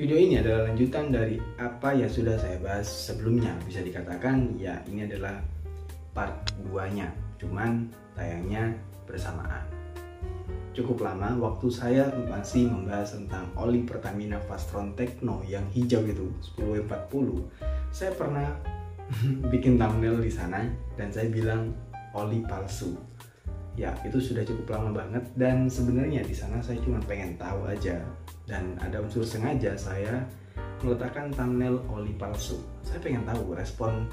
Video ini adalah lanjutan dari apa yang sudah saya bahas sebelumnya. Bisa dikatakan ya ini adalah part 2-nya, cuman tayangnya bersamaan. Cukup lama waktu saya masih membahas tentang oli Pertamina Fastron Tekno yang hijau itu 10W40. Saya pernah bikin thumbnail di sana dan saya bilang oli palsu. Ya, itu sudah cukup lama banget dan sebenarnya di sana saya cuma pengen tahu aja. Dan ada unsur sengaja saya meletakkan thumbnail oli palsu. Saya pengen tahu respon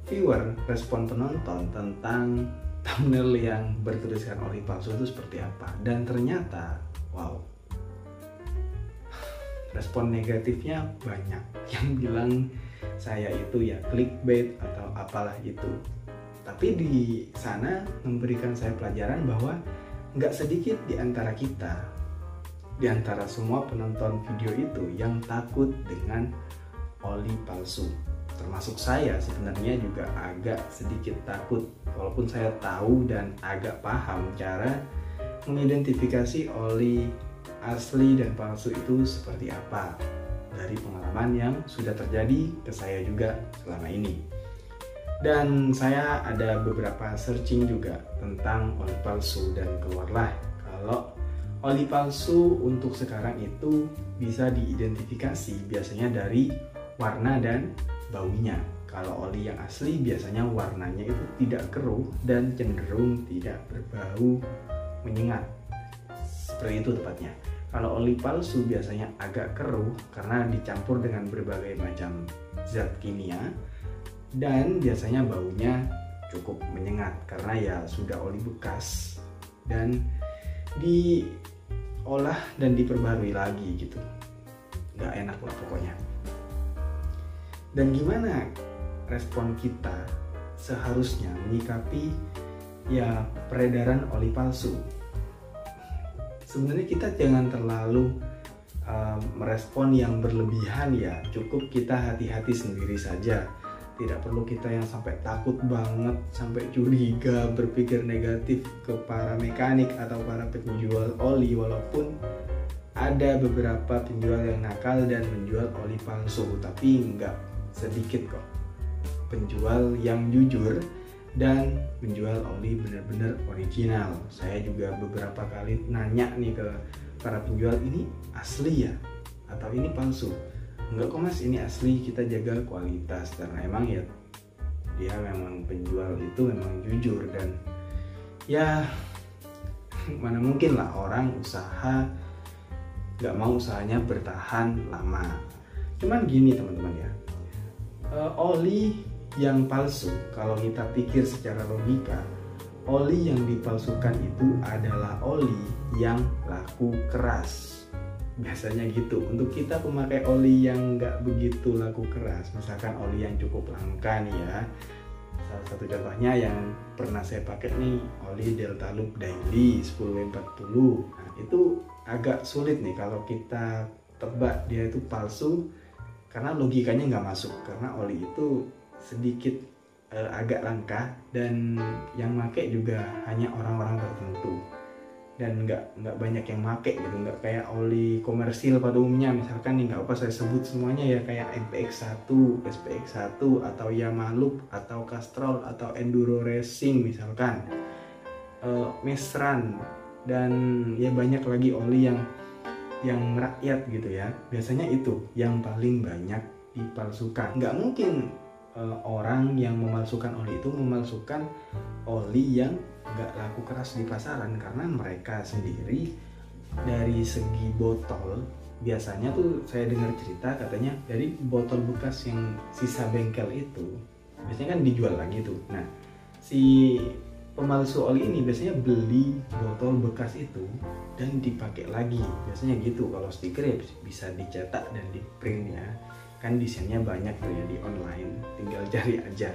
viewer, respon penonton tentang thumbnail yang bertuliskan oli palsu itu seperti apa. Dan ternyata, wow, respon negatifnya banyak. Yang bilang saya itu ya clickbait atau apalah itu. Tapi di sana memberikan saya pelajaran bahwa nggak sedikit di antara kita, di antara semua penonton video itu yang takut dengan oli palsu. Termasuk saya sebenarnya juga agak sedikit takut, walaupun saya tahu dan agak paham cara mengidentifikasi oli asli dan palsu itu seperti apa dari pengalaman yang sudah terjadi ke saya juga selama ini. Dan saya ada beberapa searching juga tentang oli palsu dan keluarlah kalau oli palsu untuk sekarang itu bisa diidentifikasi biasanya dari warna dan baunya. Kalau oli yang asli biasanya warnanya itu tidak keruh dan cenderung tidak berbau menyengat. Seperti itu tepatnya. Kalau oli palsu biasanya agak keruh karena dicampur dengan berbagai macam zat kimia dan biasanya baunya cukup menyengat karena ya sudah oli bekas dan diolah dan diperbarui lagi gitu. Nggak enak lah pokoknya. Dan gimana respon kita seharusnya menyikapi ya peredaran oli palsu? Sebenarnya kita jangan terlalu merespon yang berlebihan ya. Cukup kita hati-hati sendiri saja. Tidak perlu kita yang sampai takut banget, sampai curiga, berpikir negatif ke para mekanik atau para penjual oli. Walaupun ada beberapa penjual yang nakal dan menjual oli palsu, tapi nggak sedikit kok penjual yang jujur dan menjual oli benar-benar original. Saya juga beberapa kali nanya nih ke para penjual, ini asli ya atau ini palsu? Enggak kok mas, ini asli, kita jaga kualitas. Karena emang ya dia memang penjual itu memang jujur dan ya mana mungkin lah orang usaha nggak mau usahanya bertahan lama. Cuman gini teman-teman ya, oli yang palsu kalau kita pikir secara logika, oli yang dipalsukan itu adalah oli yang laku keras. Biasanya gitu. Untuk kita pemakai oli yang nggak begitu laku keras, misalkan oli yang cukup langka nih ya, salah satu contohnya yang pernah saya pakai nih oli Delta Loop Daily 10W40. Nah itu agak sulit nih kalau kita tebak dia itu palsu karena logikanya nggak masuk, karena oli itu sedikit agak langka dan yang make juga hanya orang-orang tertentu dan nggak banyak yang make gitu, nggak kayak oli komersil pada umumnya. Misalkan nih, nggak apa saya sebut semuanya ya, kayak MPX1, SPX1 atau Yamaha Loop atau Castrol atau Enduro Racing misalkan, Mesran dan ya banyak lagi oli yang rakyat gitu ya. Biasanya itu yang paling banyak dipalsukan. Nggak mungkin orang yang memalsukan oli itu memalsukan oli yang nggak laku keras di pasaran, karena mereka sendiri dari segi botol biasanya tuh saya dengar cerita katanya dari botol bekas yang sisa bengkel itu biasanya kan dijual lagi tuh. Nah si pemalsu oli ini biasanya beli botol bekas itu dan dipakai lagi, biasanya gitu. Kalau stiker ya bisa dicetak dan di print ya, kan desainnya banyak tuh ya di online, tinggal cari aja.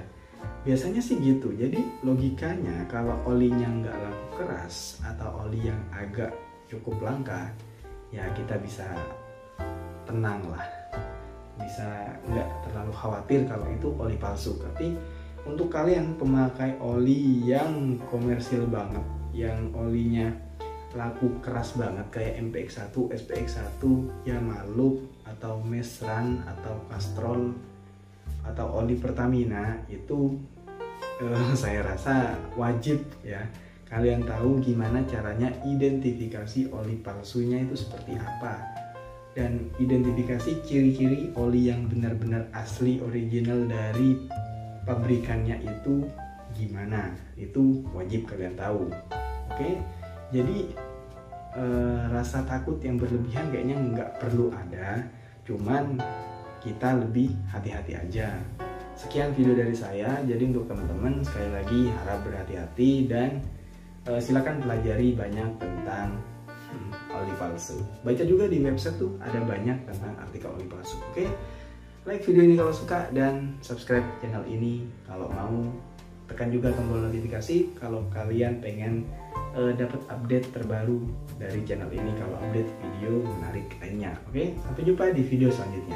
Biasanya sih gitu. Jadi logikanya kalau olinya nggak laku keras atau oli yang agak cukup langka, ya kita bisa tenang lah, bisa nggak terlalu khawatir kalau itu oli palsu. Tapi untuk kalian pemakai oli yang komersil banget, yang olinya laku keras banget kayak MPX1, SPX1, Yamaluk atau Mesran atau Castrol atau oli Pertamina itu saya rasa wajib ya kalian tahu gimana caranya identifikasi oli palsunya itu seperti apa, dan identifikasi ciri-ciri oli yang benar-benar asli original dari pabrikannya itu gimana, itu wajib kalian tahu. Oke, jadi rasa takut yang berlebihan kayaknya nggak perlu ada, cuman kita lebih hati-hati aja. Sekian video dari saya, jadi untuk teman-teman sekali lagi harap berhati-hati dan silakan pelajari banyak tentang oli palsu. Baca juga di website tuh ada banyak tentang artikel oli palsu. Oke, like video ini kalau suka dan subscribe channel ini kalau mau. Tekan juga tombol notifikasi kalau kalian pengen dapat update terbaru dari channel ini kalau update video menarik lainnya. Oke, sampai jumpa di video selanjutnya.